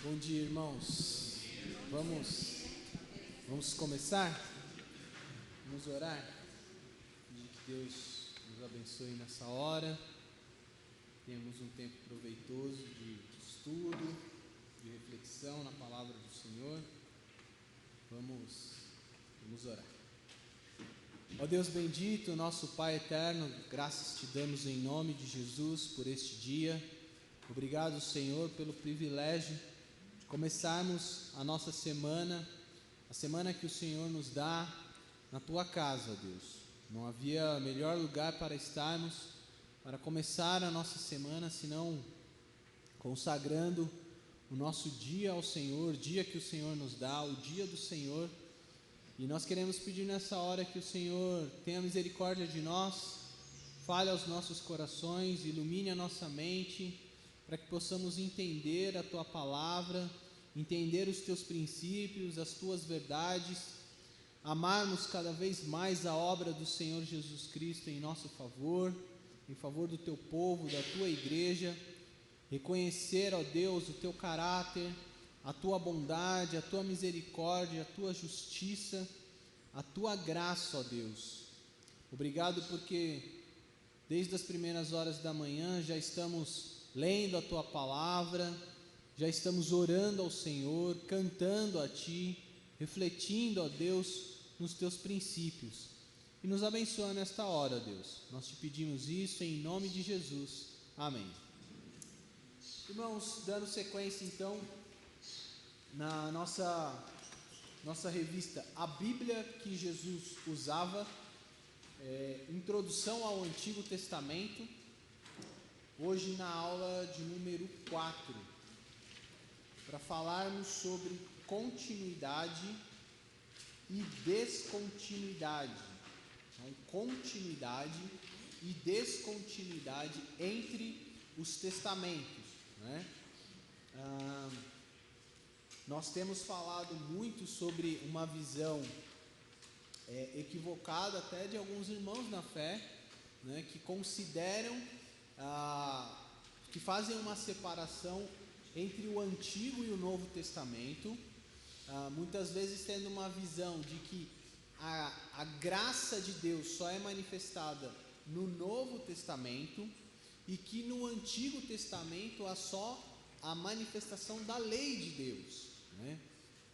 Bom dia, irmãos. Vamos começar? Vamos orar? Pedir que Deus nos abençoe nessa hora. Temos um tempo proveitoso de estudo, de reflexão na palavra do Senhor. Vamos orar. Ó Deus bendito, nosso Pai eterno, graças te damos em nome de Jesus por este dia. Obrigado, Senhor, pelo privilégio de começarmos a nossa semana, a semana que o Senhor nos dá na tua casa, ó Deus. Não havia melhor lugar para estarmos, para começar a nossa semana, senão consagrando o nosso dia ao Senhor, o dia que o Senhor nos dá, o dia do Senhor. E nós queremos pedir nessa hora que o Senhor tenha misericórdia de nós, fale aos nossos corações, ilumine a nossa mente, para que possamos entender a Tua palavra, entender os Teus princípios, as Tuas verdades, amarmos cada vez mais a obra do Senhor Jesus Cristo em nosso favor, em favor do Teu povo, da Tua igreja, reconhecer, ó Deus, o Teu caráter, a Tua bondade, a Tua misericórdia, a Tua justiça, a Tua graça, ó Deus. Obrigado porque desde as primeiras horas da manhã já estamos lendo a Tua palavra, já estamos orando ao Senhor, cantando a Ti, refletindo, ó Deus, nos Teus princípios. E nos abençoa nesta hora, Deus. Nós te pedimos isso em nome de Jesus. Amém. Irmãos, dando sequência então na nossa revista A Bíblia que Jesus usava, Introdução ao Antigo Testamento, hoje na aula de número 4, para falarmos sobre continuidade e descontinuidade. Então, continuidade e descontinuidade entre os testamentos, né? Nós temos falado muito sobre uma visão equivocada até de alguns irmãos na fé, né, que consideram, que fazem uma separação entre o Antigo e o Novo Testamento, muitas vezes tendo uma visão de que a graça de Deus só é manifestada no Novo Testamento e que no Antigo Testamento há só a manifestação da lei de Deus, né?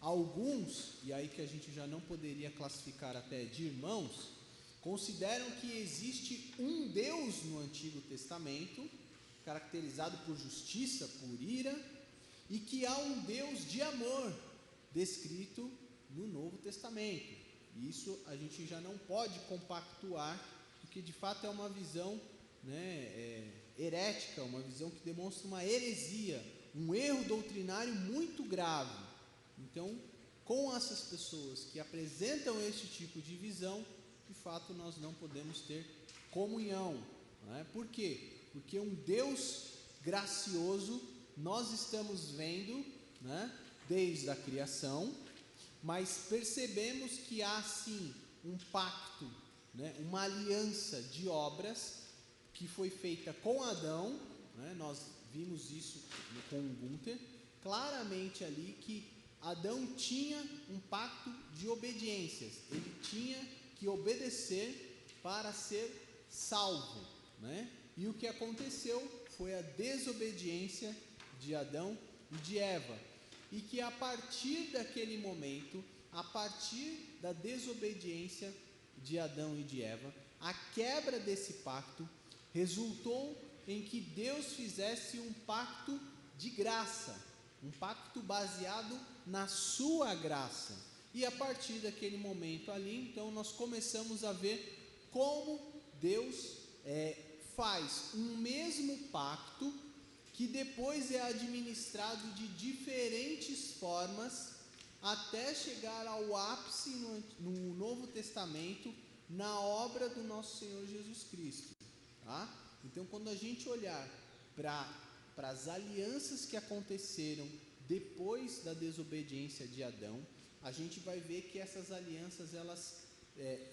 Alguns, e aí que a gente já não poderia classificar até de irmãos, consideram que existe um Deus no Antigo Testamento, caracterizado por justiça, por ira, e que há um Deus de amor descrito no Novo Testamento. E isso a gente já não pode compactuar, porque de fato é uma visão, né, herética, uma visão que demonstra uma heresia, um erro doutrinário muito grave. Então, com essas pessoas que apresentam este tipo de visão, de fato nós não podemos ter comunhão, né? Por quê? Porque um Deus gracioso nós estamos vendo, né, desde a criação, mas percebemos que há sim um pacto, né, uma aliança de obras que foi feita com Adão, né? Nós vimos isso com o Gunther, claramente ali que Adão tinha um pacto de obediências, ele tinha que obedecer para ser salvo, né? E o que aconteceu foi a desobediência de Adão e de Eva, e que a partir daquele momento, a partir da desobediência de Adão e de Eva, a quebra desse pacto resultou em que Deus fizesse um pacto de graça, um pacto baseado na sua graça. E a partir daquele momento ali, então, nós começamos a ver como Deus faz um mesmo pacto que depois é administrado de diferentes formas até chegar ao ápice no Novo Testamento, na obra do nosso Senhor Jesus Cristo, tá? Então, quando a gente olhar para as alianças que aconteceram depois da desobediência de Adão, a gente vai ver que essas alianças elas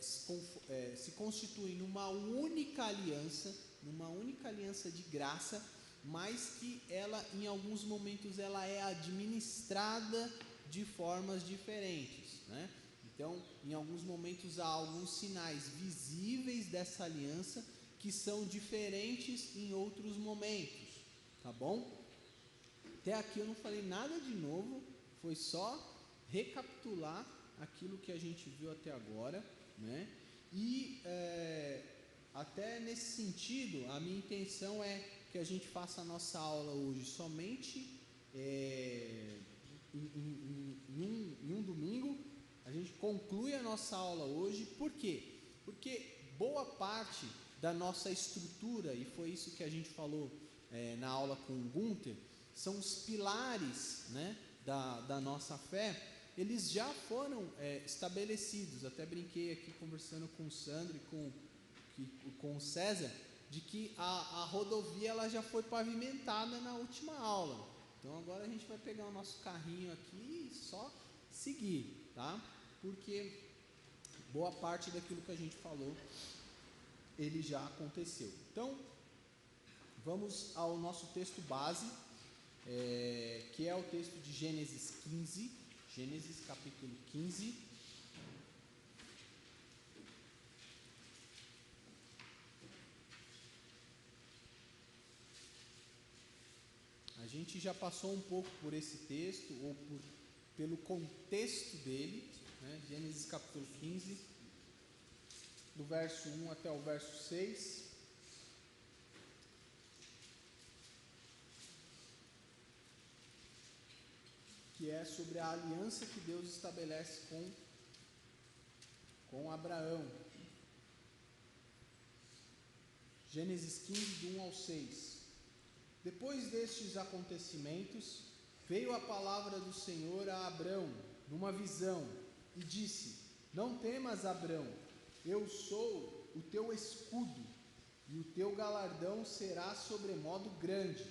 se constituem numa única aliança de graça, mas que ela, em alguns momentos, ela é administrada de formas diferentes, né? Então, em alguns momentos há alguns sinais visíveis dessa aliança que são diferentes em outros momentos, tá bom? Até aqui eu não falei nada de novo, foi só recapitular aquilo que a gente viu até agora, né? E até nesse sentido, a minha intenção é que a gente faça a nossa aula hoje somente em um domingo. A gente conclui a nossa aula hoje. Por quê? Porque boa parte da nossa estrutura, e foi isso que a gente falou na aula com o Gunther, são os pilares, né, da nossa fé. Eles já foram estabelecidos. Até brinquei aqui conversando com o Sandro e com o César, de que a rodovia ela já foi pavimentada na última aula. Então agora a gente vai pegar o nosso carrinho aqui e só seguir, tá? Porque boa parte daquilo que a gente falou, ele já aconteceu. Então, vamos ao nosso texto base, que é o texto de Gênesis 15, Gênesis capítulo 15. A gente já passou um pouco por esse texto, ou pelo contexto dele, né? Gênesis capítulo 15, do verso 1 até o verso 6. Que é sobre a aliança que Deus estabelece com Abraão. Gênesis 15, do 1 ao 6. Depois destes acontecimentos, veio a palavra do Senhor a Abrão, numa visão, e disse: Não temas, Abrão, eu sou o teu escudo, e o teu galardão será sobremodo grande.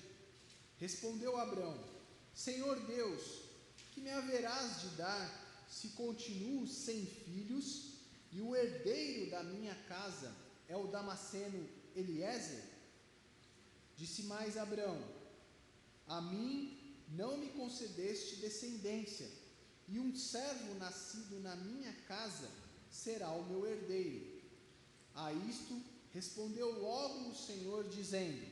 Respondeu Abrão: Senhor Deus, que me haverás de dar, se continuo sem filhos, e o herdeiro da minha casa é o Damasceno Eliezer? Disse mais Abrão: A mim não me concedeste descendência, e um servo nascido na minha casa será o meu herdeiro. A isto respondeu logo o Senhor, dizendo: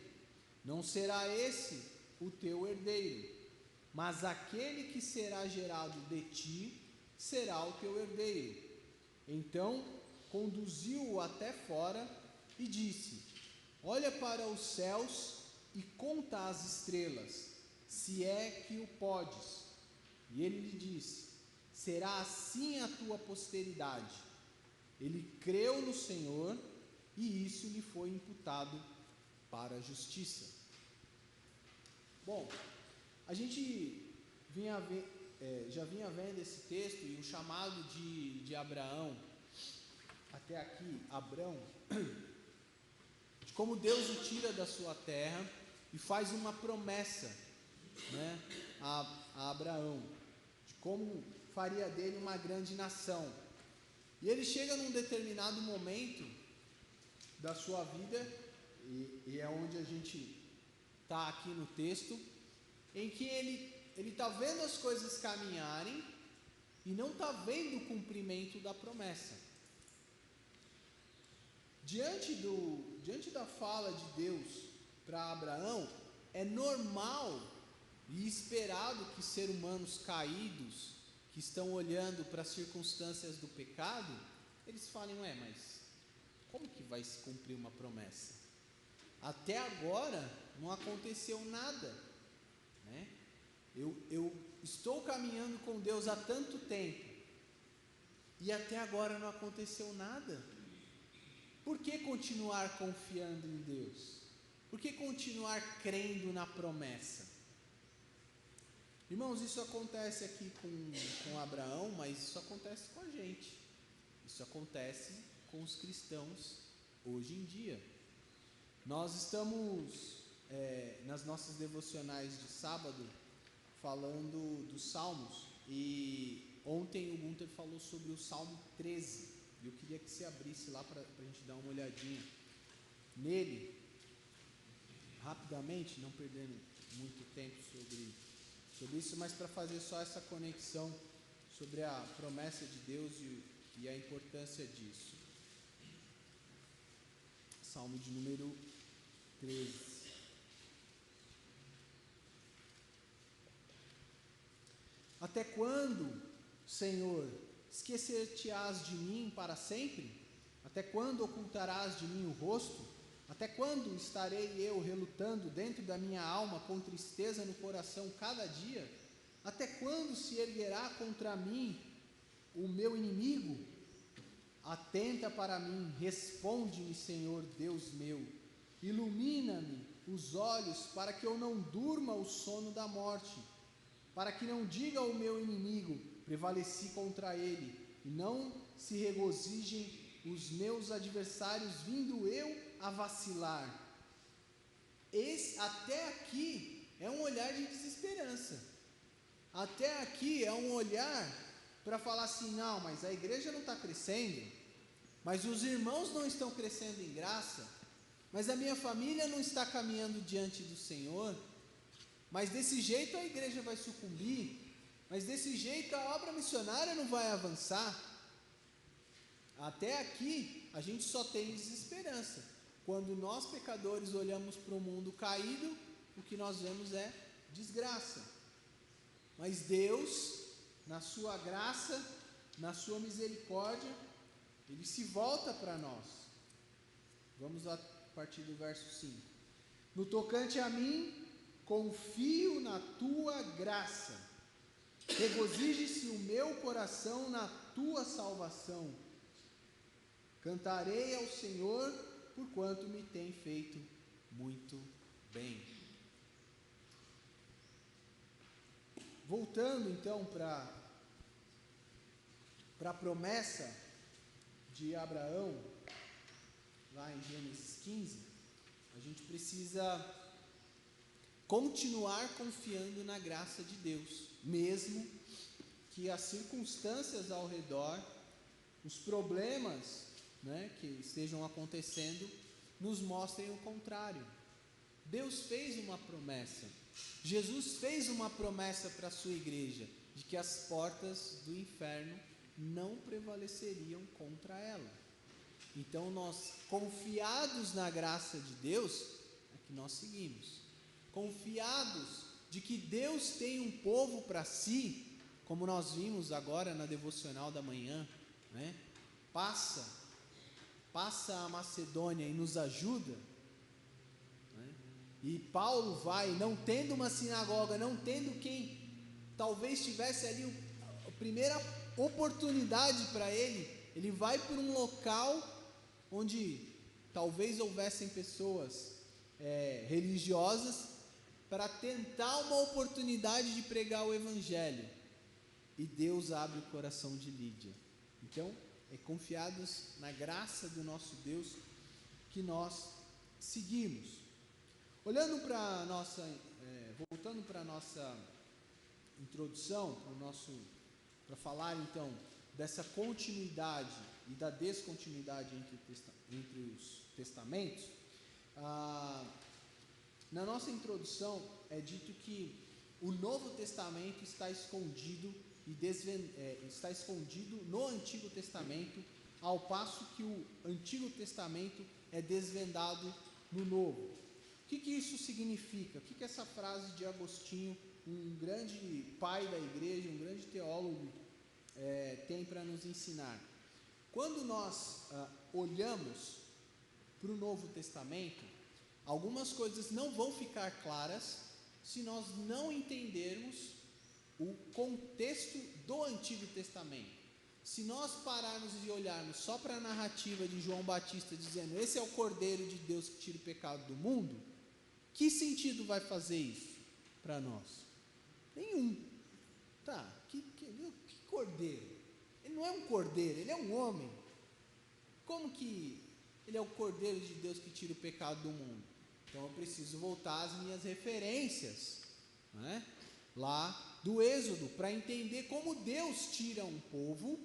Não será esse o teu herdeiro, mas aquele que será gerado de ti será o teu herdeiro. Então conduziu-o até fora e disse: Olha para os céus e conta as estrelas, se é que o podes. E ele lhe disse: Será assim a tua posteridade. Ele creu no Senhor, e isso lhe foi imputado para a justiça. Bom, a gente já vinha vendo esse texto e o chamado de Abraão, até aqui, Abrão, de como Deus o tira da sua terra e faz uma promessa, né, a Abraão, de como faria dele uma grande nação. E ele chega num determinado momento da sua vida, e é onde a gente está aqui no texto, em que ele está vendo as coisas caminharem e não está vendo o cumprimento da promessa. Diante da fala de Deus para Abraão, é normal e esperado que seres humanos caídos, que estão olhando para as circunstâncias do pecado, eles falem: mas como que vai se cumprir uma promessa? Até agora não aconteceu nada, né? Eu estou caminhando com Deus há tanto tempo e até agora não aconteceu nada. Por que continuar confiando em Deus? Por que continuar crendo na promessa? Irmãos, isso acontece aqui com Abraão, mas isso acontece com a gente. Isso acontece com os cristãos hoje em dia. Nós estamos nas nossas devocionais de sábado falando dos Salmos, e ontem o Gunther falou sobre o Salmo 13. Eu queria que você abrisse lá para a gente dar uma olhadinha nele. rapidamente, não perdendo muito tempo sobre isso, mas para fazer só essa conexão sobre a promessa de Deus e a importância disso. Salmo de número 13. Até quando, Senhor, esquecer-te-ás de mim para sempre? Até quando ocultarás de mim o rosto? Até quando estarei eu relutando dentro da minha alma, com tristeza no coração cada dia? Até quando se erguerá contra mim o meu inimigo? Atenta para mim, responde-me, Senhor Deus meu. Ilumina-me os olhos para que eu não durma o sono da morte, para que não diga ao meu inimigo, prevaleci contra ele, e não se regozijem os meus adversários, vindo eu a vacilar. Até aqui é um olhar de desesperança. Até aqui é um olhar para falar assim, não, mas a igreja não está crescendo, mas os irmãos não estão crescendo em graça, mas a minha família não está caminhando diante do Senhor, mas desse jeito a igreja vai sucumbir, mas desse jeito a obra missionária não vai avançar. Até aqui a gente só tem desesperança. Quando nós pecadores olhamos para o mundo caído, o que nós vemos é desgraça. Mas Deus, na sua graça, na sua misericórdia, Ele se volta para nós. Vamos a partir do verso 5. No tocante a mim, confio na tua graça. Regozije-se o meu coração na tua salvação. Cantarei ao Senhor, porquanto me tem feito muito bem. Voltando então para a promessa de Abraão, lá em Gênesis 15, a gente precisa continuar confiando na graça de Deus, mesmo que as circunstâncias ao redor, os problemas, que estejam acontecendo, nos mostrem o contrário. Deus fez uma promessa, Jesus fez uma promessa para a sua igreja, de que as portas do inferno não prevaleceriam contra ela. Então nós, confiados na graça de Deus, é que nós seguimos, confiados de que Deus tem um povo para si, como nós vimos agora na devocional da manhã, passa a Macedônia e nos ajuda, e Paulo vai, não tendo uma sinagoga, não tendo quem talvez tivesse ali a primeira oportunidade para ele vai para um local onde talvez houvessem pessoas religiosas, para tentar uma oportunidade de pregar o evangelho, e Deus abre o coração de Lídia. Então, confiados na graça do nosso Deus que nós seguimos. Olhando para voltando para a nossa introdução, para falar então dessa continuidade e da descontinuidade entre os testamentos, na nossa introdução é dito que o Novo Testamento está escondido está escondido no Antigo Testamento, ao passo que o Antigo Testamento é desvendado no Novo. O que isso significa? O que essa frase de Agostinho, um grande pai da igreja, um grande teólogo, tem para nos ensinar? Quando nós olhamos para o Novo Testamento, algumas coisas não vão ficar claras se nós não entendermos o contexto do Antigo Testamento. Se nós pararmos e olharmos só para a narrativa de João Batista dizendo, esse é o Cordeiro de Deus que tira o pecado do mundo, que sentido vai fazer isso para nós? Nenhum. Que cordeiro? Ele não é um cordeiro, ele é um homem. Como que ele é o Cordeiro de Deus que tira o pecado do mundo? Então eu preciso voltar às minhas referências, lá do Êxodo, para entender como Deus tira um povo,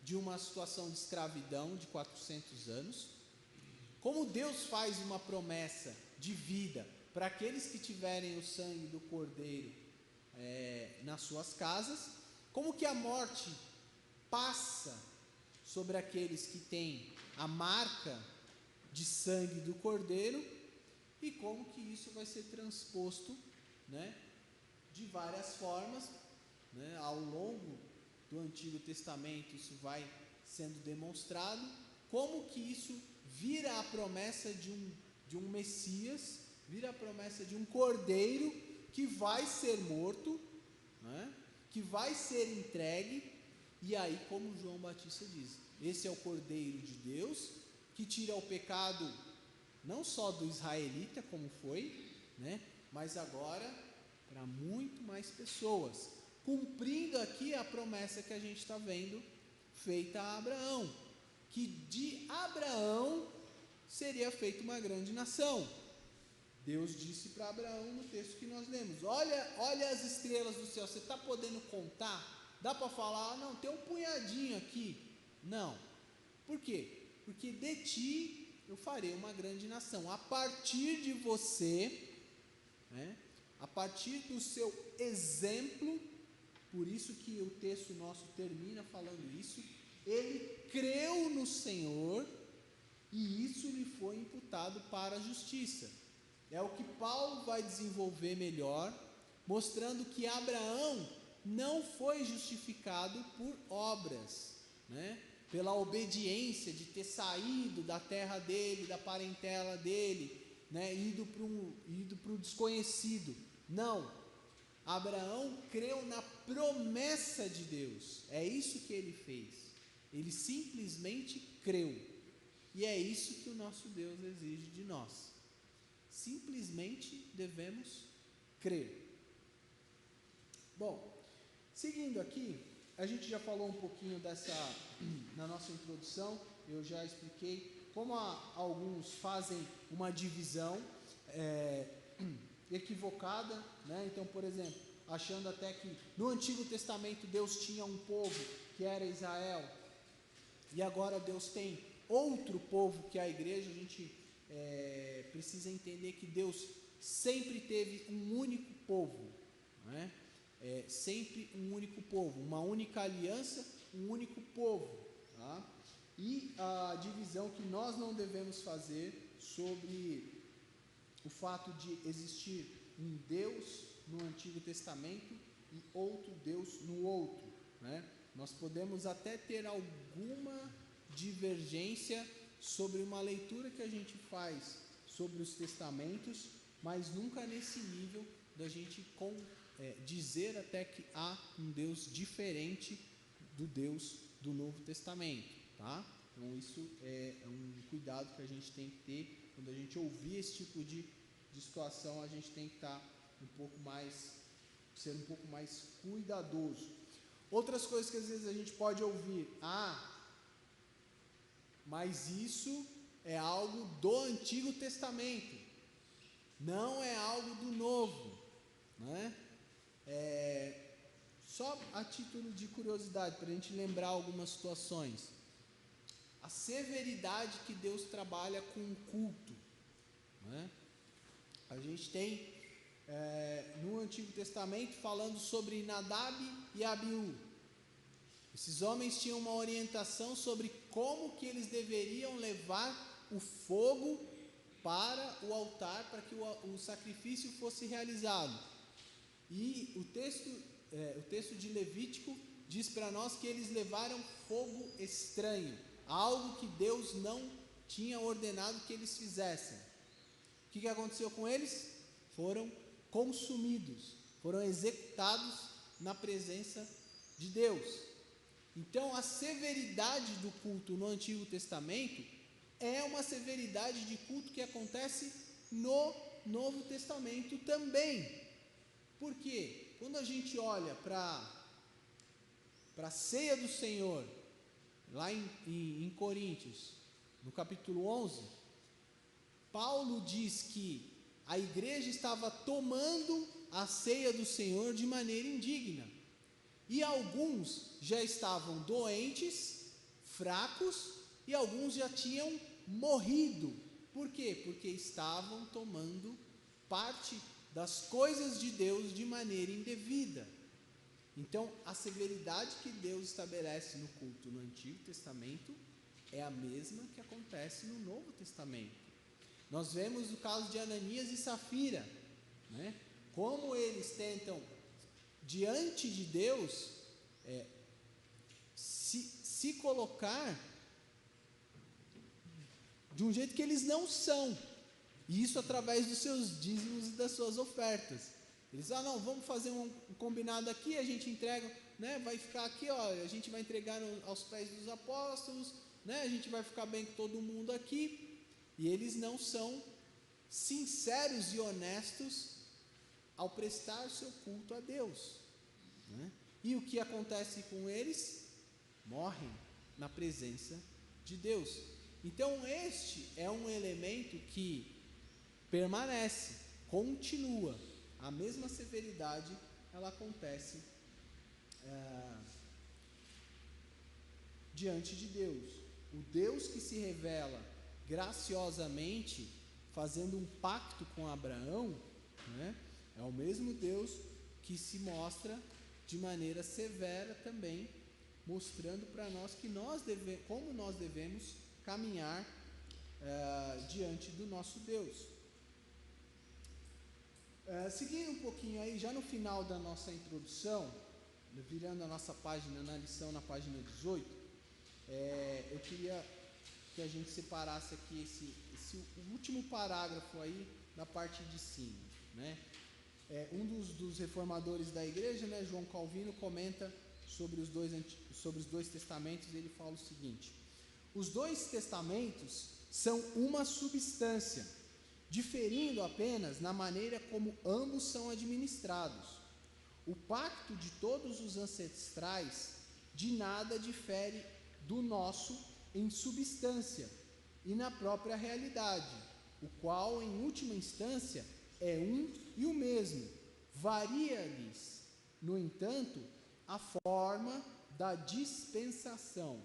de uma situação de escravidão de 400 anos, como Deus faz uma promessa de vida para aqueles que tiverem o sangue do Cordeiro nas suas casas, como que a morte passa sobre aqueles que têm a marca de sangue do Cordeiro, e como que isso vai ser transposto, né, de várias formas, né, ao longo do Antigo Testamento. Isso vai sendo demonstrado, como que isso vira a promessa de um Messias, vira a promessa de um Cordeiro que vai ser morto, né, que vai ser entregue. E aí, como João Batista diz, esse é o Cordeiro de Deus, que tira o pecado não só do israelita, como foi, né, mas agora para muito mais pessoas, cumprindo aqui a promessa que a gente está vendo feita a Abraão, que de Abraão seria feita uma grande nação. Deus disse para Abraão no texto que nós lemos: olha as estrelas do céu, você está podendo contar? Dá para falar, não, tem um punhadinho aqui. Não. Por quê? Porque de ti eu farei uma grande nação. A partir de você, né, a partir do seu exemplo, por isso que o texto nosso termina falando isso, ele creu no Senhor e isso lhe foi imputado para a justiça. É o que Paulo vai desenvolver melhor, mostrando que Abraão não foi justificado por obras, né, pela obediência de ter saído da terra dele, da parentela dele, né, ido para o desconhecido. Não, Abraão creu na promessa de Deus, é isso que ele fez, ele simplesmente creu, e é isso que o nosso Deus exige de nós, simplesmente devemos crer. Bom, seguindo aqui, a gente já falou um pouquinho na nossa introdução, eu já expliquei como alguns fazem uma divisão equivocada, né? Então, por exemplo, achando até que no Antigo Testamento Deus tinha um povo que era Israel, e agora Deus tem outro povo que é a igreja. A gente precisa entender que Deus sempre teve um único povo, né? Sempre um único povo, uma única aliança, um único povo, tá? E a divisão que nós não devemos fazer sobre o fato de existir um Deus no Antigo Testamento e outro Deus no outro, né? Nós podemos até ter alguma divergência sobre uma leitura que a gente faz sobre os testamentos, mas nunca nesse nível da gente dizer até que há um Deus diferente do Deus do Novo Testamento, tá? Então isso é um cuidado que a gente tem que ter quando a gente ouvir esse tipo de situação. A gente tem que estar ser um pouco mais cuidadoso. Outras coisas que às vezes a gente pode ouvir: mas isso é algo do Antigo Testamento, não é algo do Novo, né? Só a título de curiosidade, para a gente lembrar algumas situações, a severidade que Deus trabalha com o culto, né? A gente tem no Antigo Testamento falando sobre Nadab e Abiú. Esses homens tinham uma orientação sobre como que eles deveriam levar o fogo para o altar, para que o sacrifício fosse realizado. E o texto de Levítico diz para nós que eles levaram fogo estranho, algo que Deus não tinha ordenado que eles fizessem. O que aconteceu com eles? Foram consumidos, foram executados na presença de Deus. Então, a severidade do culto no Antigo Testamento é uma severidade de culto que acontece no Novo Testamento também. Por quê? Quando a gente olha para a ceia do Senhor, lá em Coríntios, no capítulo 11, Paulo diz que a igreja estava tomando a ceia do Senhor de maneira indigna. E alguns já estavam doentes, fracos, e alguns já tinham morrido Por quê? Porque estavam tomando parte das coisas de Deus de maneira indevida. Então, a severidade que Deus estabelece no culto no Antigo Testamento é a mesma que acontece no Novo Testamento. Nós vemos o caso de Ananias e Safira, né? Como eles tentam, diante de Deus, se colocar de um jeito que eles não são, e isso através dos seus dízimos e das suas ofertas. Eles, não, vamos fazer um combinado aqui, a gente entrega, né, vai ficar aqui, a gente vai entregar aos pés dos apóstolos, né, a gente vai ficar bem com todo mundo aqui, e eles não são sinceros e honestos ao prestar seu culto a Deus, né? E o que acontece com eles? Morrem na presença de Deus. Então este é um elemento que permanece, continua, a mesma severidade, ela acontece diante de Deus. O Deus que se revela graciosamente, fazendo um pacto com Abraão, né, é o mesmo Deus que se mostra de maneira severa também, mostrando para nós que como nós devemos caminhar diante do nosso Deus. Seguindo um pouquinho aí, já no final da nossa introdução, virando a nossa página, na lição na página 18, eu queria que a gente separasse aqui esse último parágrafo aí na parte de cima, né? Um dos reformadores da igreja, né, João Calvino, comenta sobre os dois testamentos, e ele fala o seguinte: os dois testamentos são uma substância, diferindo apenas na maneira como ambos são administrados. O pacto de todos os ancestrais de nada difere do nosso em substância e na própria realidade, o qual em última instância é um e o mesmo. Varia-lhes, no entanto, a forma da dispensação.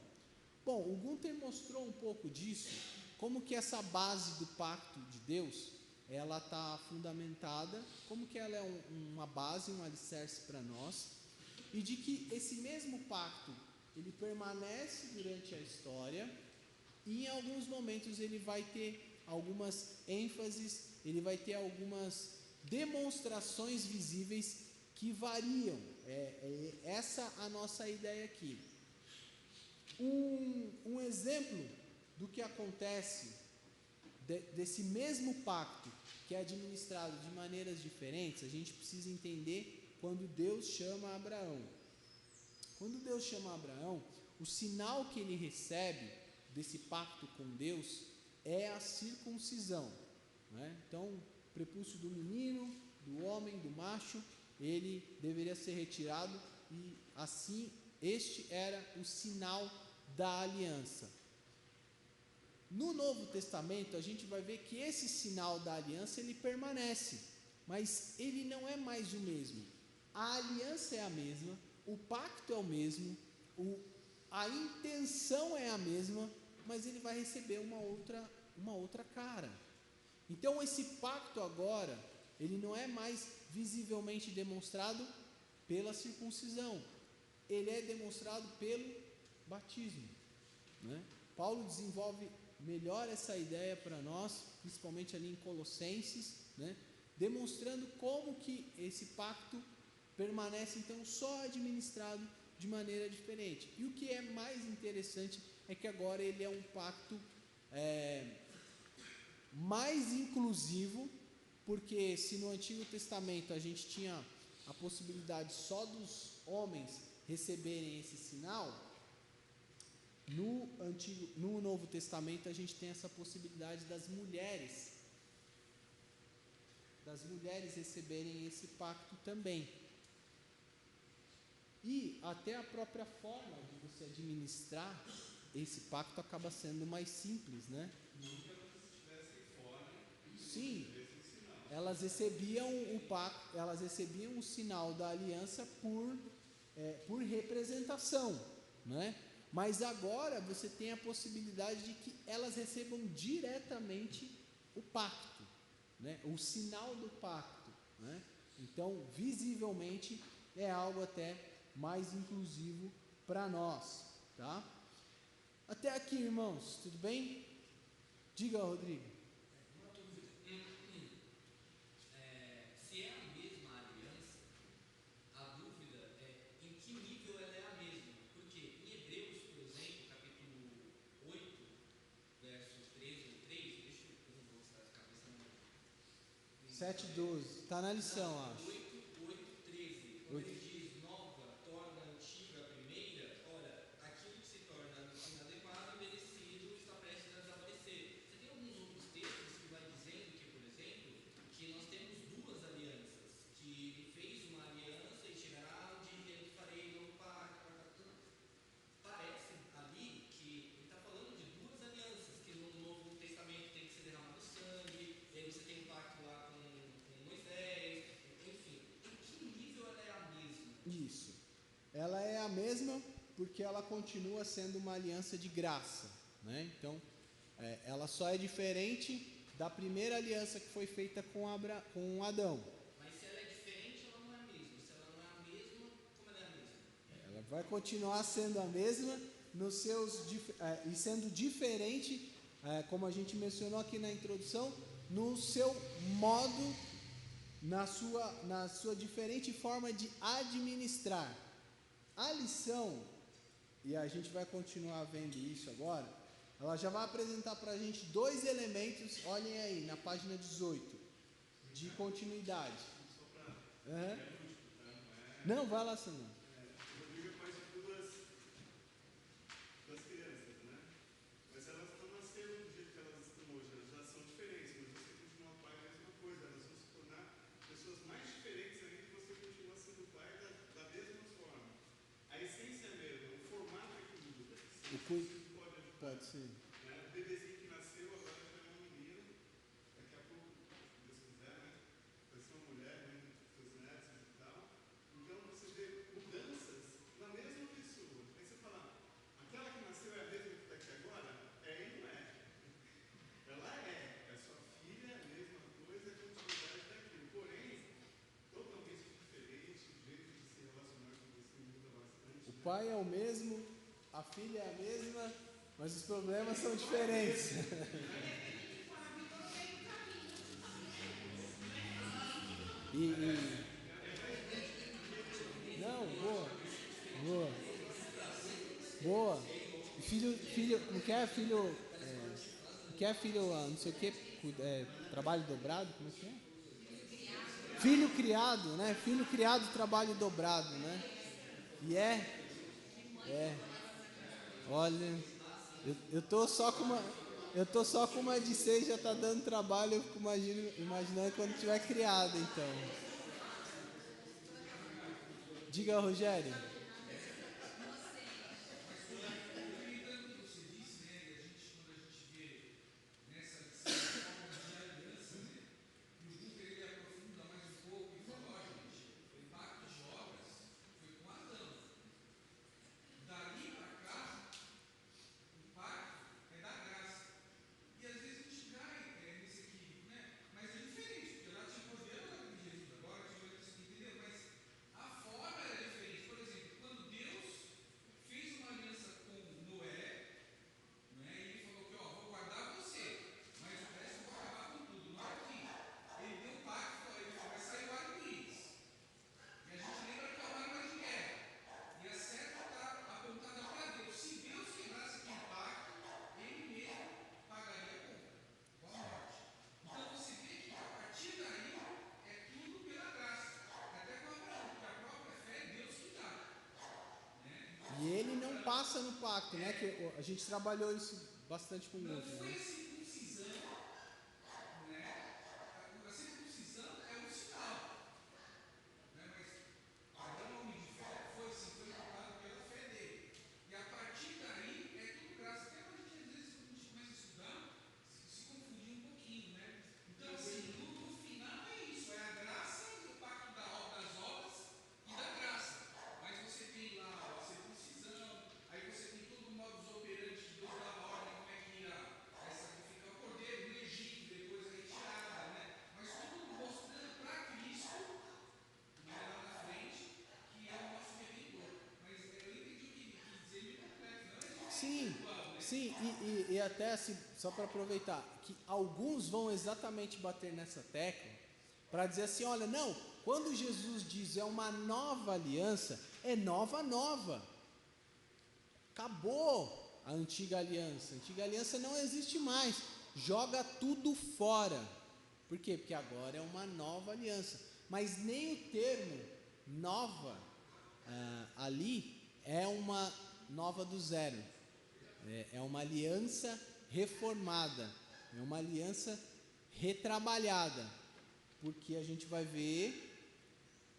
Bom, o Gunther mostrou um pouco disso, como que essa base do pacto de Deus, ela está fundamentada, como que ela é uma base, um alicerce para nós, e de que esse mesmo pacto, ele permanece durante a história, e em alguns momentos ele vai ter algumas ênfases, ele vai ter algumas demonstrações visíveis que variam. Essa a nossa ideia aqui. Um exemplo do que acontece desse mesmo pacto, que é administrado de maneiras diferentes, a gente precisa entender quando Deus chama Abraão. Quando Deus chama Abraão, o sinal que ele recebe desse pacto com Deus é a circuncisão, né? Então, o prepúcio do menino, do homem, do macho, ele deveria ser retirado, e assim este era o sinal da aliança. No Novo Testamento a gente vai ver que esse sinal da aliança ele permanece, mas ele não é mais o mesmo. A aliança é a mesma, o pacto é o mesmo, a intenção é a mesma, mas ele vai receber uma outra cara. Então esse pacto agora, ele não é mais visivelmente demonstrado pela circuncisão, ele é demonstrado pelo batismo, né? Paulo desenvolve melhor essa ideia para nós, principalmente ali em Colossenses, né? Demonstrando como que esse pacto permanece então só administrado de maneira diferente. E o que é mais interessante é que agora ele é um pacto mais inclusivo, porque se no Antigo Testamento a gente tinha a possibilidade só dos homens receberem esse sinal, no Novo Testamento a gente tem essa possibilidade das mulheres receberem esse pacto também. E até a própria forma de você administrar esse pacto acaba sendo mais simples, né? Sim, elas recebiam o pacto, elas recebiam o sinal da aliança por representação, né? Mas agora você tem a possibilidade de que elas recebam diretamente o pacto, né? O sinal do pacto, né? Então, visivelmente, é algo até mais inclusivo para nós, tá? Até aqui, irmãos, tudo bem? Diga, Rodrigo. Uma dúvida. Se é a mesma aliança, a dúvida é em que nível ela é a mesma. Porque em Hebreus, por exemplo, capítulo 8, versos 13 ou 3, deixa eu não vou estar de cabeça não. 7:12, está na lição, Não, acho. 8, 13, quando ele diz nova, torna antiga a primeira, ora, aquilo que se torna inadequado, merecido, está prestes a desaparecer. Você tem alguns outros textos que vai dizendo que, por exemplo, que nós temos duas alianças, que ele fez uma aliança e chegará o dia em que farei novo pacto. Parece ali que ele está falando de duas alianças, que no Novo Testamento tem que ser derramado sangue, e aí você tem um pacto lá com Moisés, enfim. Em que nível ela é a mesma? Isso. Ela é a mesma porque ela continua sendo uma aliança de graça, né? Então, ela só é diferente da primeira aliança que foi feita com Adão. Mas se ela é diferente, ela não é a mesma. Se ela não é a mesma, como ela é a mesma? Ela vai continuar sendo a mesma nos seus e sendo diferente, como a gente mencionou aqui na introdução, no seu modo, na sua diferente forma de administrar. A lição, e a gente vai continuar vendo isso agora, ela já vai apresentar para a gente dois elementos, olhem aí, na página 18, de continuidade. Uhum. Não, vai lá, Sandro. O Rodrigo é pai de duas crianças, né? Mas elas não nasceram do jeito que elas estão hoje, elas já são diferentes, mas você continua pai é a mesma coisa, elas vão se tornar pessoas mais diferentes ainda e você continua sendo pai da mesma forma. A essência é a mesma, o formato é que muda. Isso pode ajudar. Pode ser. Né? O bebezinho que nasceu agora já é um menino, daqui a pouco, se Deus quiser, né? Vai ser uma mulher, né? Seus netos e tal. Então você vê mudanças na mesma pessoa. Aí você fala, aquela que nasceu é a mesma que está aqui agora? É e não é. Ela é sua filha, a mesma coisa, a continuidade daquilo. Porém, totalmente diferente, o jeito de se relacionar com você muda bastante. O pai é o mesmo, a filha é a mesma, mas os problemas são diferentes. Não, boa. E filho, não quer filho, não quer filho, não sei o que, trabalho dobrado, como é que é? Filho criado, né? Filho criado, trabalho dobrado, né? E olha, eu tô só com uma de 6, já tá dando trabalho, eu fico imaginando quando tiver criado, então. Diga, Rogério. E ele não passa no pacto, né? Que a gente trabalhou isso bastante com o Guto, né? Sim, e até assim, só para aproveitar, que alguns vão exatamente bater nessa tecla para dizer assim, olha, não, quando Jesus diz é uma nova aliança, é nova. Acabou a antiga aliança não existe mais, joga tudo fora. Por quê? Porque agora é uma nova aliança. Mas nem o termo nova ali é uma nova do zero. É uma aliança reformada, é uma aliança retrabalhada, porque a gente vai ver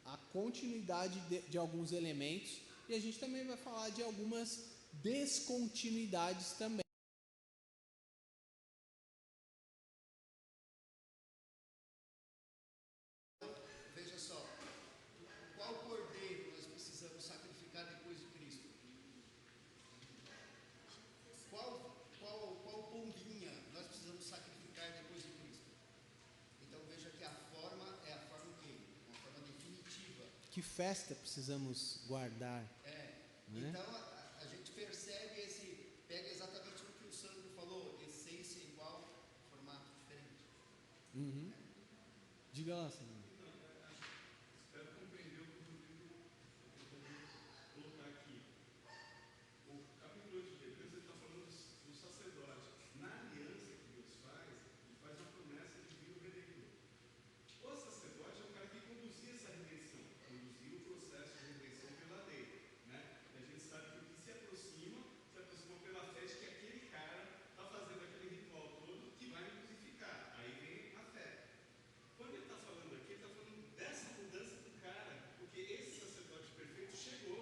a continuidade de alguns elementos e a gente também vai falar de algumas descontinuidades também. Veja só, qual cordeiro nós precisamos sacrificar depois de Cristo? Qual pombinha nós precisamos sacrificar depois de Cristo? Então veja que a forma é a forma o quê? Uma forma definitiva. Que festa precisamos guardar? Né? Então a gente percebe pega exatamente o que o Sandro falou, essência igual, formato diferente. Uhum. Diga lá, Sandro. Espero compreender o que o Rodrigo colocar aqui. O capítulo 8 de Hebreus, ele está falando do sacerdote. Na aliança que Deus faz, ele faz uma promessa de vir o redentor. O sacerdote é o cara que conduzia essa redenção, conduzia o processo de redenção pela lei. Né? E a gente sabe que o que se aproxima pela fé de que aquele cara está fazendo aquele ritual todo que vai me crucificar. Aí vem a fé. Quando ele está falando aqui, ele está falando dessa mudança do cara, porque esse sacerdote perfeito chegou.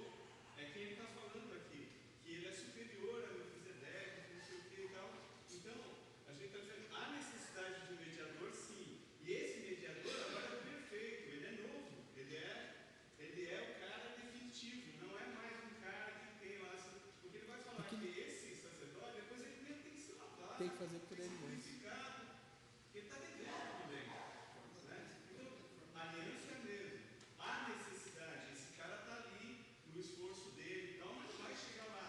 É quem ele está falando aqui, que ele é superior a Melquisedeque, não sei o que e tal. Então, a gente está dizendo, há necessidade de um mediador, sim. E esse mediador agora é perfeito, ele é novo, ele é o cara definitivo, não é mais um cara que tem lá, porque ele vai falar que esse sacerdote, depois ele mesmo tem que se lavar, Tem que fazer por ele mesmo. purificado, ele está devendo também. Né? Então, a aliança é a mesma. Há necessidade, esse cara está ali no esforço dele, então não vai chegar lá.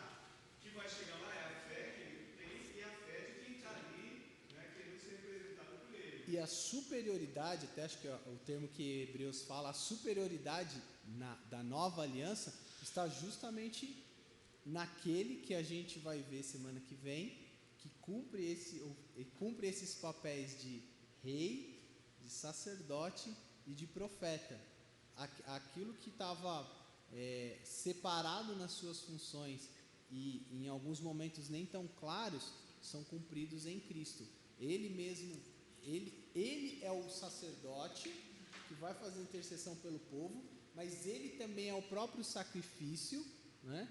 O que vai chegar lá é a fé que ele tem e a fé de quem está ali, né, querendo ser representado por ele. E a superioridade, até acho que é o termo que Hebreus fala, a superioridade da nova aliança está justamente naquele que a gente vai ver semana que vem, que cumpre esses papéis de rei, de sacerdote e de profeta. Aquilo que estava separado nas suas funções e em alguns momentos nem tão claros, são cumpridos em Cristo. Ele mesmo, ele é o sacerdote que vai fazer intercessão pelo povo, mas ele também é o próprio sacrifício, né?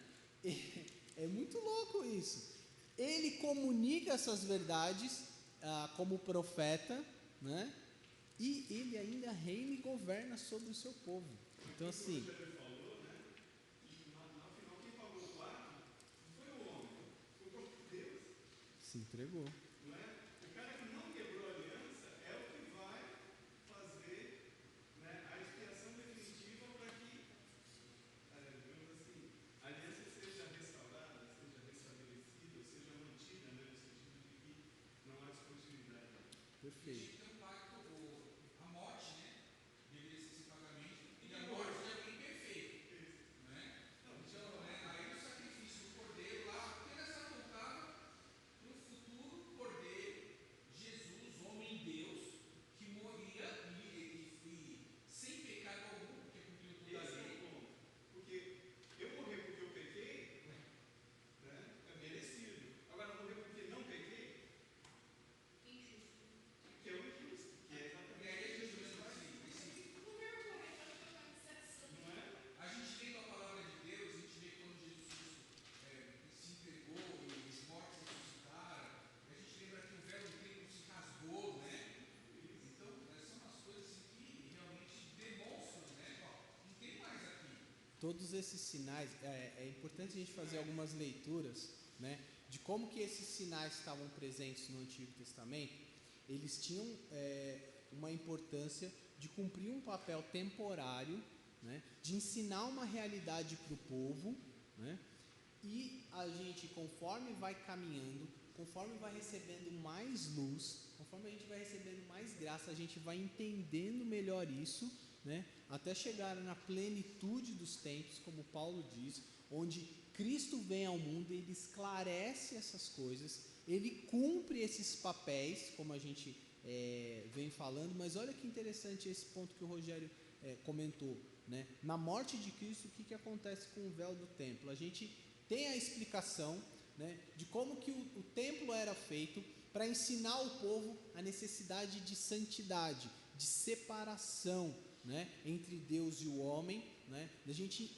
É muito louco isso. Ele comunica essas verdades como profeta, né? E ele ainda reina e governa sobre o seu povo. Então assim, Ele falou, né? E no final quem pagou o quarto não foi o homem, foi o próprio Deus. se entregou. Não é? O cara que não quebrou a aliança é o que vai fazer, né, a expiação definitiva para que, digamos assim, a aliança seja restaurada, seja restabelecida, seja mantida, né, no sentido de que não há descontinuidade. Perfeito. Tem um pacto, a morte, né? Deveria ser esse pagamento. E a morte de alguém perfeito. Né? Então, aí o sacrifício do cordeiro lá, apenas apontava para o futuro cordeiro, Jesus, homem Deus, que morria e sem pecado algum, porque cumpriu toda a Esse é lei. o ponto. Porque eu morrer porque eu pequei, né, é merecido. Agora, morrer porque não pequei, que é o injusto, que é E exatamente aí a o que gente Jesus pensa faz. assim, Não é? a gente lendo a palavra de Deus, a gente vê quando Jesus se entregou e os mortos ressuscitaram, a gente lembra que o véu do templo se rasgou, né? Então, são umas coisas assim que realmente demonstram, né? Ó, não tem mais aqui. Todos esses sinais, é importante a gente fazer algumas leituras, né, de como que esses sinais estavam presentes no Antigo Testamento. Eles tinham uma importância de cumprir um papel temporário, né, de ensinar uma realidade para o povo, né, E a gente, conforme vai caminhando, conforme vai recebendo mais luz, conforme a gente vai recebendo mais graça, a gente vai entendendo melhor isso, né? Até chegar na plenitude dos tempos, como Paulo diz, onde Cristo vem ao mundo, ele esclarece essas coisas, ele cumpre esses papéis, como a gente vem falando. Mas olha que interessante esse ponto que o Rogério comentou, né? Na morte de Cristo, o que acontece com o véu do templo? A gente tem a explicação, né, de como que o templo era feito para ensinar ao povo a necessidade de santidade, de separação, né, entre Deus e o homem, né, da gente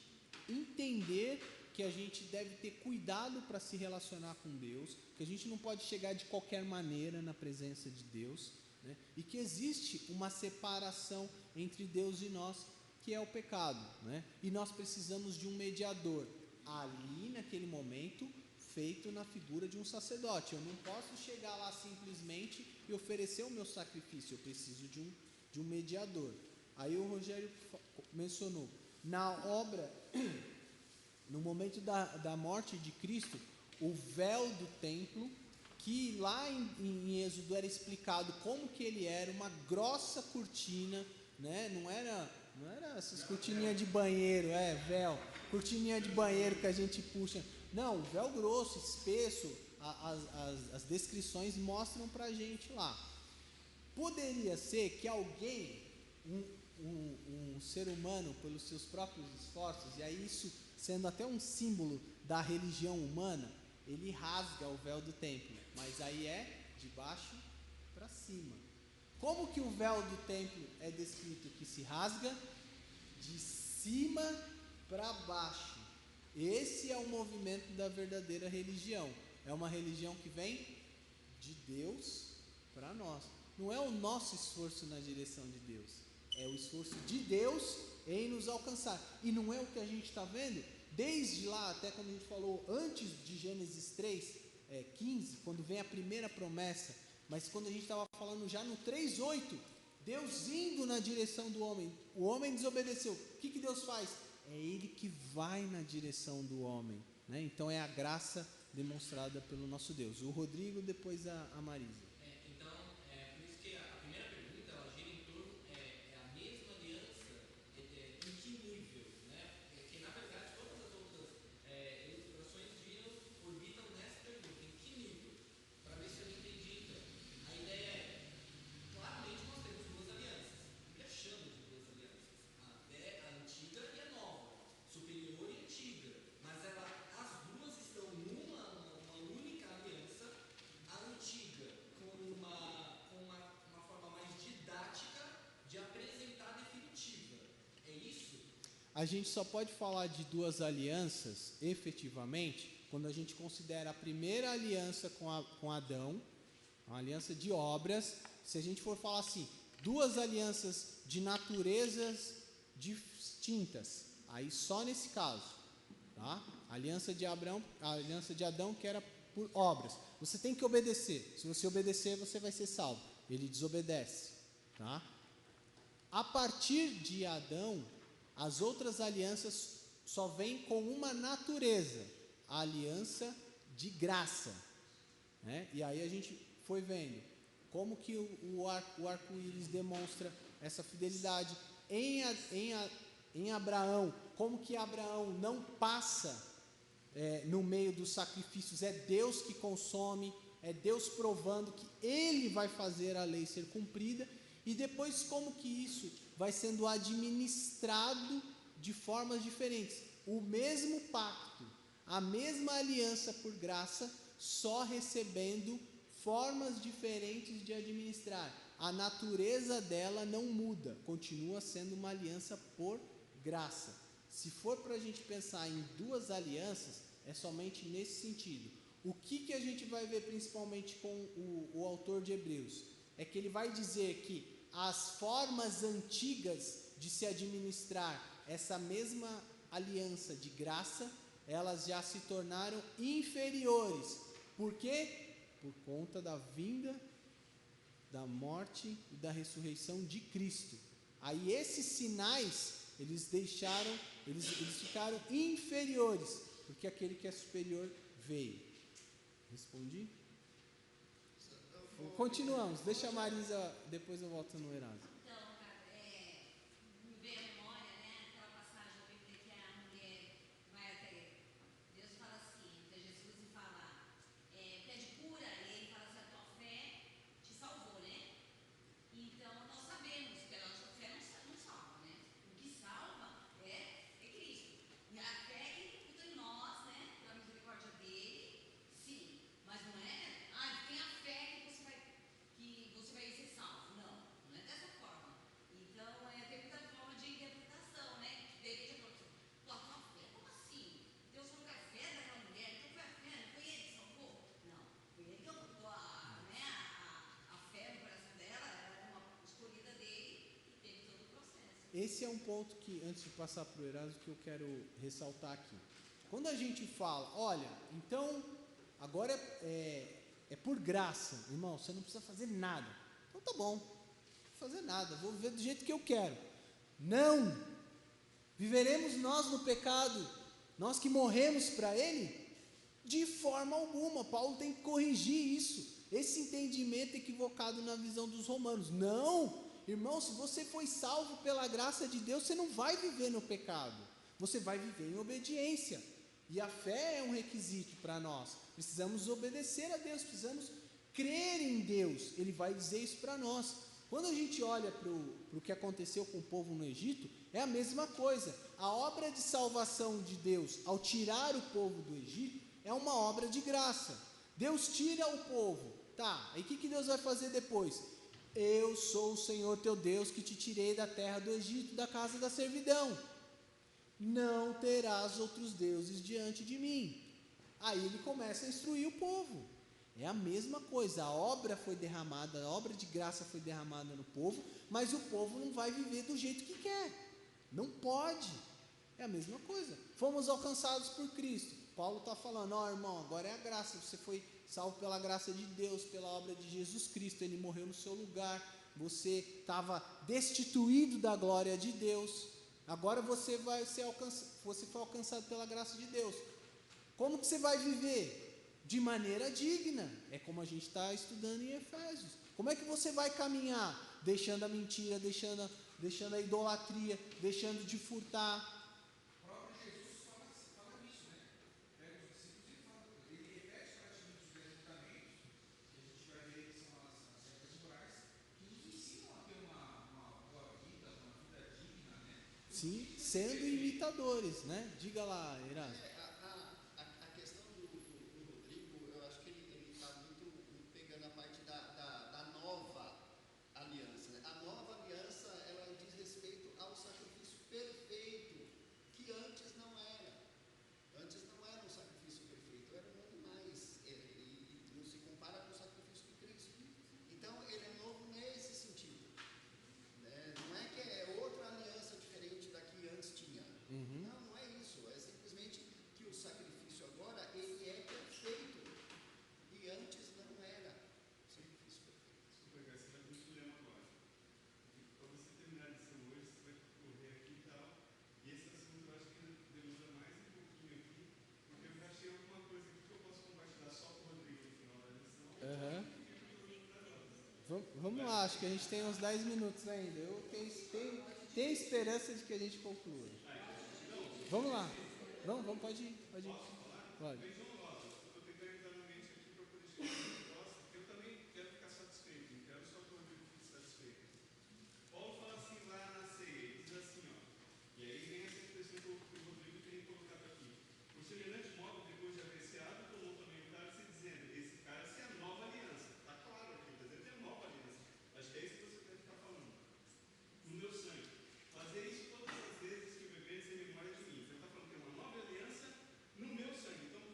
entender que a gente deve ter cuidado para se relacionar com Deus, que a gente não pode chegar de qualquer maneira na presença de Deus, né, e que existe uma separação entre Deus e nós, que é o pecado, né, e nós precisamos de um mediador, ali naquele momento, feito na figura de um sacerdote. Eu não posso chegar lá simplesmente e oferecer o meu sacrifício, eu preciso de um mediador. Aí o Rogério mencionou, na obra, no momento da morte de Cristo, o véu do templo, que lá em Êxodo era explicado como que ele era, uma grossa cortina, né? Não era essas cortininhas de banheiro, véu, cortininha de banheiro que a gente puxa. Não, véu grosso, espesso, as descrições mostram pra gente lá. Poderia ser que alguém, um ser humano, pelos seus próprios esforços, e aí isso sendo até um símbolo da religião humana, ele rasga o véu do templo, mas aí é de baixo para cima. Como que o véu do templo é descrito que se rasga? De cima para baixo. Esse é o movimento da verdadeira religião. É uma religião que vem de Deus para nós. Não é o nosso esforço na direção de Deus, é o esforço de Deus em nos alcançar. E não é o que a gente está vendo? Desde lá, até quando a gente falou antes de Gênesis 3:15, quando vem a primeira promessa, mas quando a gente estava falando já no 3:8, Deus indo na direção do homem, o homem desobedeceu. O que Deus faz? É Ele que vai na direção do homem, né? Então é a graça demonstrada pelo nosso Deus. O Rodrigo, depois a Marisa. Então, por isso que a primeira pergunta, ela gira em torno, a mesma aliança, em que nível, né? Porque, na verdade, todas as outras ilustrações orbitam nessa pergunta, em que nível? Para ver se eu entendi, então. A ideia claramente nós temos duas alianças, e achamos de duas alianças, a antiga e a nova, superior e antiga, mas as duas estão numa única aliança, a antiga com uma forma mais didática de apresentar a definitiva. É isso? A gente só pode falar de duas alianças, efetivamente, quando a gente considera a primeira aliança com Adão, uma aliança de obras. Se a gente for falar assim, duas alianças de naturezas distintas, aí só nesse caso, tá? A aliança de Adão, que era por obras. Você tem que obedecer. Se você obedecer, você vai ser salvo. Ele desobedece, tá? A partir de Adão, as outras alianças só vêm com uma natureza, a aliança de graça, né? E aí a gente foi vendo como que o arco-íris demonstra essa fidelidade em Abraão, como que Abraão não passa no meio dos sacrifícios, é Deus que consome, é Deus provando que Ele vai fazer a lei ser cumprida, e depois como que isso vai sendo administrado de formas diferentes, o mesmo pacto, a mesma aliança por graça, só recebendo formas diferentes de administrar. A natureza dela não muda, continua sendo uma aliança por graça. Se for para a gente pensar em duas alianças, é somente nesse sentido. O que a gente vai ver principalmente com o autor de Hebreus? É que ele vai dizer que as formas antigas de se administrar essa mesma aliança de graça, elas já se tornaram inferiores. Por quê? Por conta da vinda, da morte e da ressurreição de Cristo. Aí esses sinais, eles ficaram inferiores, porque aquele que é superior veio. Respondi? Continuamos, deixa a Marisa, depois eu volto no Erasmo. Então, cara, me veio à memória, né, aquela passagem da Bíblia que a mulher vai até Deus fala assim, até Jesus e fala, pede cura, e ele fala assim, a tua fé te salvou, né? Então, nós sabemos que a nossa fé não salva, né? O que salva é Cristo. E a fé que está em nós, né, pela misericórdia dele, sim, mas não é, tenha fé que você vai ser salvo. Não, não é dessa forma. Então, tem muita forma de interpretação, né? De repente, a tua fé, como assim? Deus falou que a fé daquela mulher, então foi a fé, não foi ele que salvou? Não, foi ele que botou a fé no coração dela, ela era uma escolhida dele e teve todo o processo. Esse é um ponto que, antes de passar para o Erasmo, que eu quero ressaltar aqui. Quando a gente fala, olha, então, agora é por graça, irmão, você não precisa fazer nada. Então tá bom, não vou fazer nada, vou viver do jeito que eu quero. Não! Viveremos nós no pecado, nós que morremos para ele? De forma alguma. Paulo tem que corrigir isso, esse entendimento equivocado na visão dos romanos. Não! Irmão, se você foi salvo pela graça de Deus, você não vai viver no pecado, você vai viver em obediência. E a fé é um requisito para nós. Precisamos obedecer a Deus, precisamos crer em Deus. Ele vai dizer isso para nós. Quando a gente olha para o que aconteceu com o povo no Egito, é a mesma coisa. A obra de salvação de Deus, ao tirar o povo do Egito, é uma obra de graça. Deus tira o povo, tá, aí o que Deus vai fazer depois? Eu sou o Senhor teu Deus que te tirei da terra do Egito, da casa da servidão. Não terás outros deuses diante de mim. Aí ele começa a instruir o povo. É a mesma coisa, a obra foi derramada, a obra de graça foi derramada no povo, mas o povo não vai viver do jeito que quer. Não pode. É a mesma coisa. Fomos alcançados por Cristo. Paulo está falando, irmão, agora é a graça, você foi salvo pela graça de Deus, pela obra de Jesus Cristo, ele morreu no seu lugar, você estava destituído da glória de Deus, agora você foi alcançado pela graça de Deus. Como que você vai viver? De maneira digna. É como a gente está estudando em Efésios. Como é que você vai caminhar? Deixando a mentira, deixando a idolatria, deixando de furtar. O próprio Jesus fala disso, né? Pega os discípulos e fala, ele repete praticamente os mesmos mandamentos, que a gente vai ver que são as regras morais, que nos ensinam a ter uma boa vida, uma vida digna, né? Sim, sendo imitadores, né? Diga lá, Erasmo. A questão do Rodrigo, eu acho que ele está muito pegando a parte da nova aliança, né? A nova aliança, ela diz respeito ao sacrifício perfeito, que antes não era. Antes não era um sacrifício perfeito, eram animais, e não se compara com o sacrifício de Cristo. Então, ele é novo nesse sentido, né? Não é que é outra aliança diferente da que antes tinha. Não é isso. É simplesmente que o sacrifício agora, ele é perfeito. E antes não era sacrifício perfeito. Desculpa, cara, você vai ter um dilema agora. Para você terminar a lição hoje, você vai correr aqui e tal. E esse assunto eu acho que demora mais um pouquinho aqui, porque eu já achei alguma coisa aqui que eu posso compartilhar só com o Rodrigo no final da lição. Vamos lá, acho que a gente tem uns 10 minutos ainda. Eu tenho esperança de que a gente conclua. Vamos lá. Não, pode ir. Pode. Então, ó, eu estou tentando entrar na mente aqui para poder chegar na resposta, porque eu também quero ficar satisfeito, não quero só que o Rodrigo fique satisfeito. Paulo fala assim lá na ceia, ele diz assim, ó, e aí vem essa expressão que o Rodrigo tem colocado aqui. Por semelhante modo, depois de haver ceado, tomou também o cálice, dizendo, esse cálice é a nova aliança. Está claro aqui, está dizendo que é a nova aliança. Acho que é isso que você deve ficar falando. No meu sangue. Fazer isso todas as vezes que o beberes em memória de mim. Você está falando que é uma nova aliança no meu sangue. Então,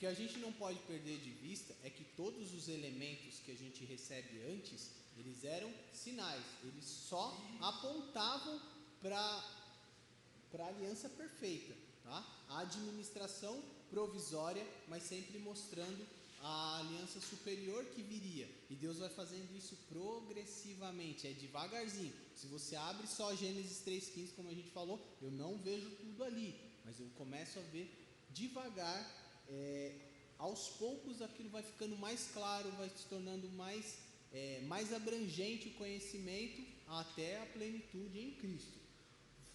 que a gente não pode perder de vista é que todos os elementos que a gente recebe antes, eles eram sinais, eles só apontavam para a aliança perfeita, tá? A administração provisória, mas sempre mostrando a aliança superior que viria. E Deus vai fazendo isso progressivamente, é devagarzinho. Se você abre só Gênesis 3,15, como a gente falou, eu não vejo tudo ali, mas eu começo a ver devagar, aos poucos aquilo vai ficando mais claro, vai se tornando mais abrangente o conhecimento até a plenitude em Cristo.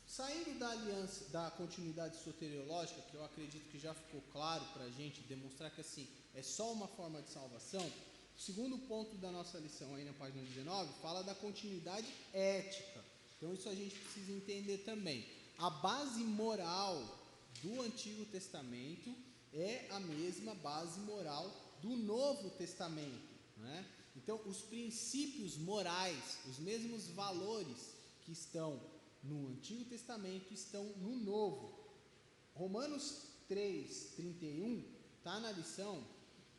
Saindo da aliança, da continuidade soteriológica, que eu acredito que já ficou claro para a gente demonstrar que assim é só uma forma de salvação, o segundo ponto da nossa lição aí na página 19 fala da continuidade ética. Então isso a gente precisa entender também. A base moral do Antigo Testamento é a mesma base moral do Novo Testamento, né? Então os princípios morais, os mesmos valores que estão no Antigo Testamento estão no Novo. Romanos 3:31 está na lição,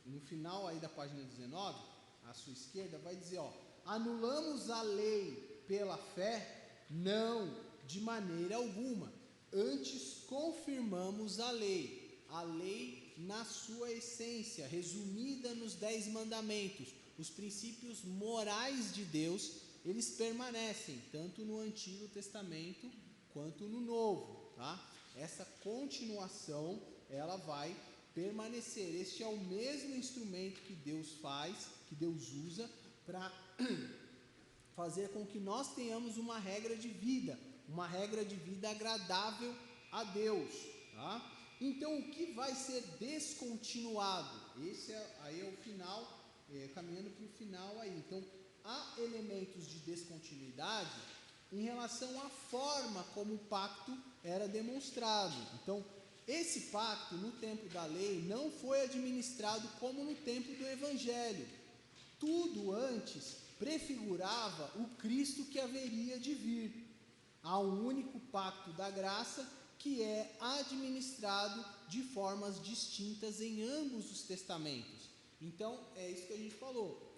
no final aí da página 19, à sua esquerda, vai dizer, anulamos a lei pela fé? Não, de maneira alguma. Antes confirmamos a lei na sua essência, resumida nos 10 mandamentos. Os princípios morais de Deus, eles permanecem, tanto no Antigo Testamento quanto no Novo, tá? Essa continuação, ela vai permanecer. Este é o mesmo instrumento que Deus usa para fazer com que nós tenhamos uma regra de vida agradável a Deus, tá? Então, o que vai ser descontinuado? Esse aí é o final, caminhando para o final aí. Então, há elementos de descontinuidade em relação à forma como o pacto era demonstrado. Então, esse pacto no tempo da lei não foi administrado como no tempo do Evangelho. Tudo antes prefigurava o Cristo que haveria de vir. Há um único pacto da graça que é administrado de formas distintas em ambos os testamentos. Então, é isso que a gente falou.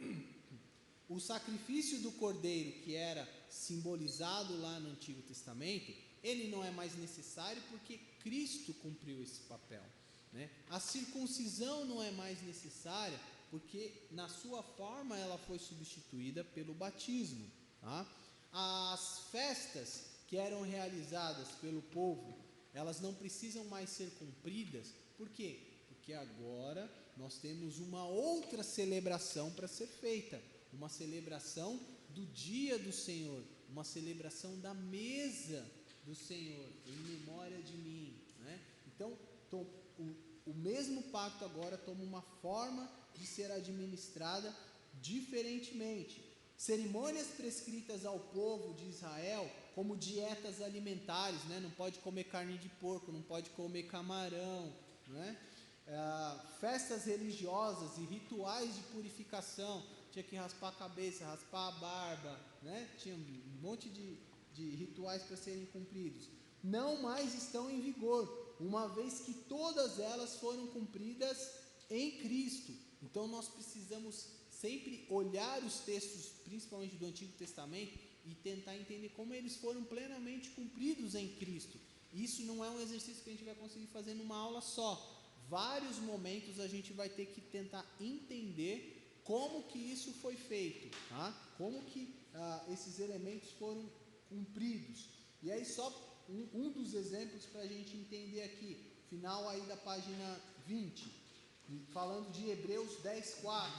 O sacrifício do cordeiro, que era simbolizado lá no Antigo Testamento, ele não é mais necessário porque Cristo cumpriu esse papel, né? A circuncisão não é mais necessária porque na sua forma ela foi substituída pelo batismo, tá? As festas que eram realizadas pelo povo, elas não precisam mais ser cumpridas. Por quê? Porque agora nós temos uma outra celebração para ser feita, uma celebração do dia do Senhor, uma celebração da mesa do Senhor, em memória de mim, né? Então, o mesmo pacto agora toma uma forma de ser administrada diferentemente. Cerimônias prescritas ao povo de Israel, como dietas alimentares, né? Não pode comer carne de porco, não pode comer camarão, né? Festas religiosas e rituais de purificação, tinha que raspar a cabeça, raspar a barba, né? Tinha um monte de rituais para serem cumpridos. Não mais estão em vigor, uma vez que todas elas foram cumpridas em Cristo. Então nós precisamos sempre olhar os textos, principalmente do Antigo Testamento, e tentar entender como eles foram plenamente cumpridos em Cristo. Isso não é um exercício que a gente vai conseguir fazer numa aula só. Vários momentos a gente vai ter que tentar entender como que isso foi feito, tá? Como que esses elementos foram cumpridos. E aí só um dos exemplos para a gente entender aqui, final aí da página 20, falando de Hebreus 10:4,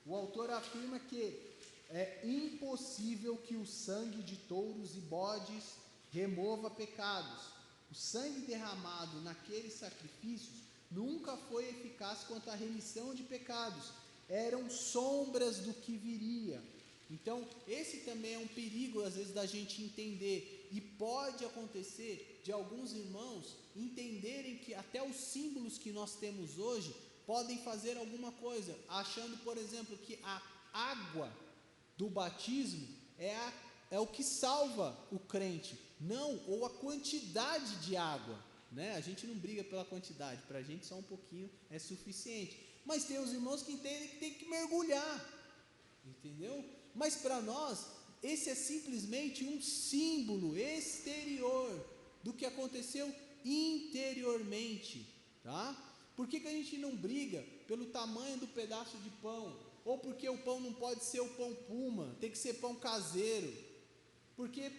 o autor afirma que é impossível que o sangue de touros e bodes remova pecados. O sangue derramado naqueles sacrifícios nunca foi eficaz quanto à remissão de pecados, eram sombras do que viria. Então, esse também é um perigo, às vezes, da gente entender, e pode acontecer de alguns irmãos entenderem que até os símbolos que nós temos hoje podem fazer alguma coisa, achando, por exemplo, que a água do batismo é o que salva o crente. Não, ou a quantidade de água, né? A gente não briga pela quantidade, para a gente só um pouquinho é suficiente. Mas tem os irmãos que entendem que tem que mergulhar, entendeu? Mas para nós, esse é simplesmente um símbolo exterior do que aconteceu interiormente, tá? Por que a gente não briga pelo tamanho do pedaço de pão? Ou porque o pão não pode ser o pão puma, tem que ser pão caseiro? Por que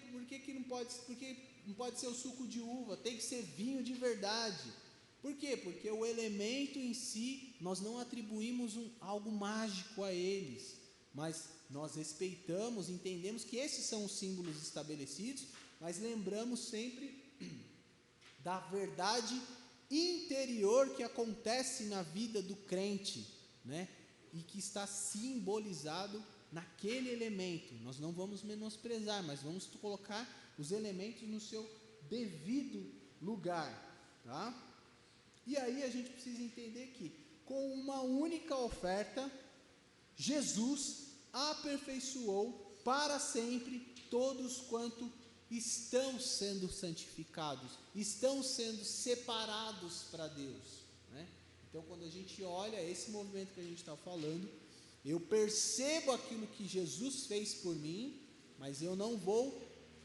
não pode ser o suco de uva, tem que ser vinho de verdade? Por quê? Porque o elemento em si, nós não atribuímos algo mágico a eles, mas nós respeitamos, entendemos que esses são os símbolos estabelecidos, mas lembramos sempre da verdade interior que acontece na vida do crente, né? E que está simbolizado naquele elemento. Nós não vamos menosprezar, mas vamos colocar os elementos no seu devido lugar, tá? E aí a gente precisa entender que com uma única oferta, Jesus aperfeiçoou para sempre todos quanto estão sendo santificados, estão sendo separados para Deus, né? Então, quando a gente olha esse movimento que a gente está falando, eu percebo aquilo que Jesus fez por mim, mas eu não vou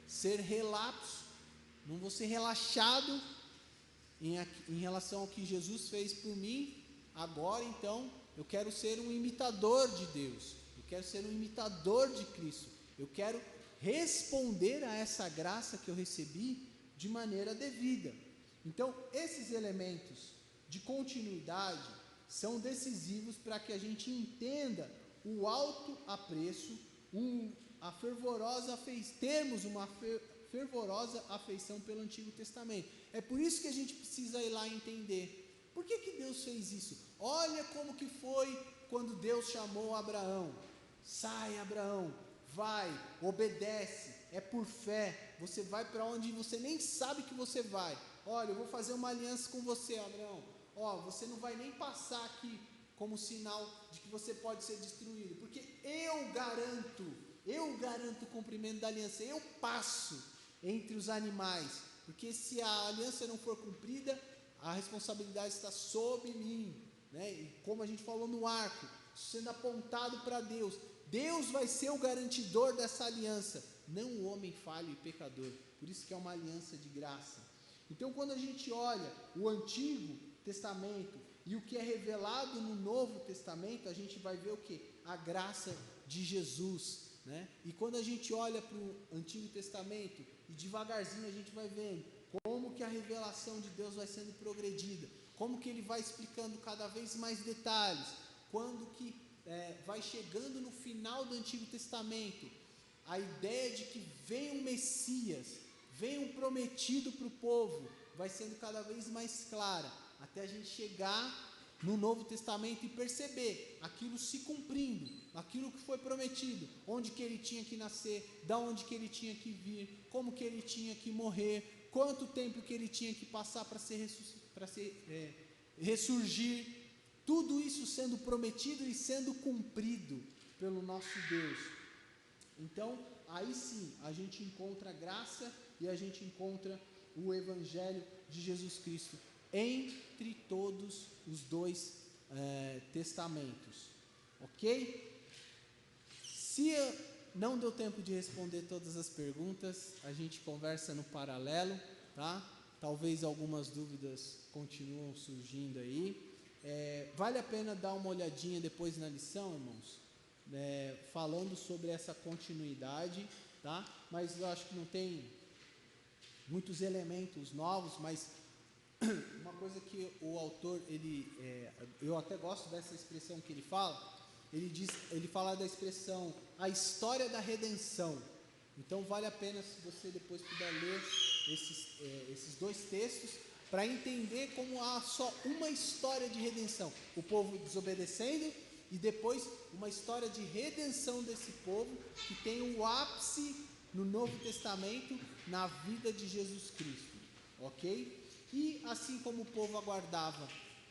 ser relapso, não vou ser relaxado em relação ao que Jesus fez por mim. Agora, então, eu quero ser um imitador de Deus, eu quero ser um imitador de Cristo, eu quero responder a essa graça que eu recebi de maneira devida. Então, esses elementos de continuidade são decisivos para que a gente entenda o alto apreço, termos uma fervorosa afeição pelo Antigo Testamento. É por isso que a gente precisa ir lá entender. Por que Deus fez isso? Olha como que foi quando Deus chamou Abraão. Sai, Abraão, vai, obedece, é por fé, você vai para onde você nem sabe que você vai. Olha, eu vou fazer uma aliança com você, Abraão. Você não vai nem passar aqui como sinal de que você pode ser destruído, porque eu garanto o cumprimento da aliança, eu passo entre os animais, porque se a aliança não for cumprida, a responsabilidade está sob mim, né? E como a gente falou no arco, sendo apontado para Deus, Deus vai ser o garantidor dessa aliança, não o homem falho e pecador. Por isso que é uma aliança de graça. Então, quando a gente olha o Antigo Testamento e o que é revelado no Novo Testamento, a gente vai ver o quê? A graça de Jesus, né? E quando a gente olha para o Antigo Testamento e devagarzinho a gente vai vendo como que a revelação de Deus vai sendo progredida, como que ele vai explicando cada vez mais detalhes, quando que vai chegando no final do Antigo Testamento, a ideia de que vem um Messias, vem um prometido para o povo, vai sendo cada vez mais clara, até a gente chegar no Novo Testamento e perceber aquilo se cumprindo, aquilo que foi prometido, onde que ele tinha que nascer, da onde que ele tinha que vir, como que ele tinha que morrer, quanto tempo que ele tinha que passar para ressurgir, tudo isso sendo prometido e sendo cumprido pelo nosso Deus. Então, aí sim, a gente encontra a graça e a gente encontra o Evangelho de Jesus Cristo entre todos os dois testamentos, ok? Se não deu tempo de responder todas as perguntas, a gente conversa no paralelo, tá? Talvez algumas dúvidas continuam surgindo aí. Vale a pena dar uma olhadinha depois na lição, irmãos, falando sobre essa continuidade, tá? Mas eu acho que não tem muitos elementos novos, mas uma coisa que o autor, eu até gosto dessa expressão que ele fala, ele fala da expressão, a história da redenção. Então vale a pena se você depois puder ler esses dois textos, para entender como há só uma história de redenção, o povo desobedecendo, e depois uma história de redenção desse povo, que tem o ápice no Novo Testamento, na vida de Jesus Cristo, ok? E assim como o povo aguardava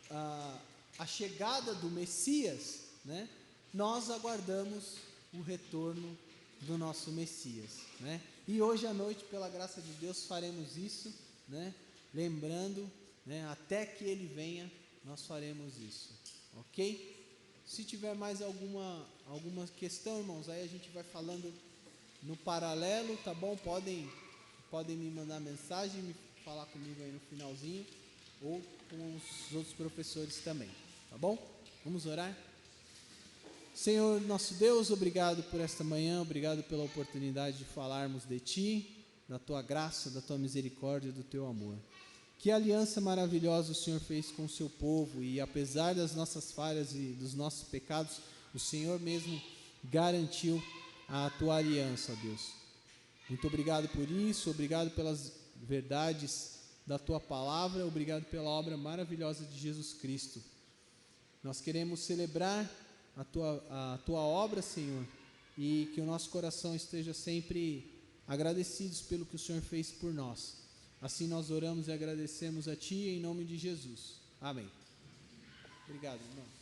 a chegada do Messias, né, nós aguardamos o retorno do nosso Messias, né? E hoje à noite, pela graça de Deus, faremos isso, né? lembrando, né, até que Ele venha, nós faremos isso, ok? Se tiver mais alguma questão, irmãos, aí a gente vai falando no paralelo, tá bom? Podem me mandar mensagem, me falar comigo aí no finalzinho, ou com os outros professores também, tá bom? Vamos orar? Senhor, nosso Deus, obrigado por esta manhã, obrigado pela oportunidade de falarmos de Ti, da Tua graça, da Tua misericórdia, do Teu amor. Que aliança maravilhosa o Senhor fez com o seu povo, e apesar das nossas falhas e dos nossos pecados, o Senhor mesmo garantiu a Tua aliança, ó Deus. Muito obrigado por isso, obrigado pelas verdades da Tua palavra, obrigado pela obra maravilhosa de Jesus Cristo. Nós queremos celebrar a Tua obra, Senhor, e que o nosso coração esteja sempre agradecidos pelo que o Senhor fez por nós. Assim nós oramos e agradecemos a Ti em nome de Jesus. Amém. Obrigado, irmão.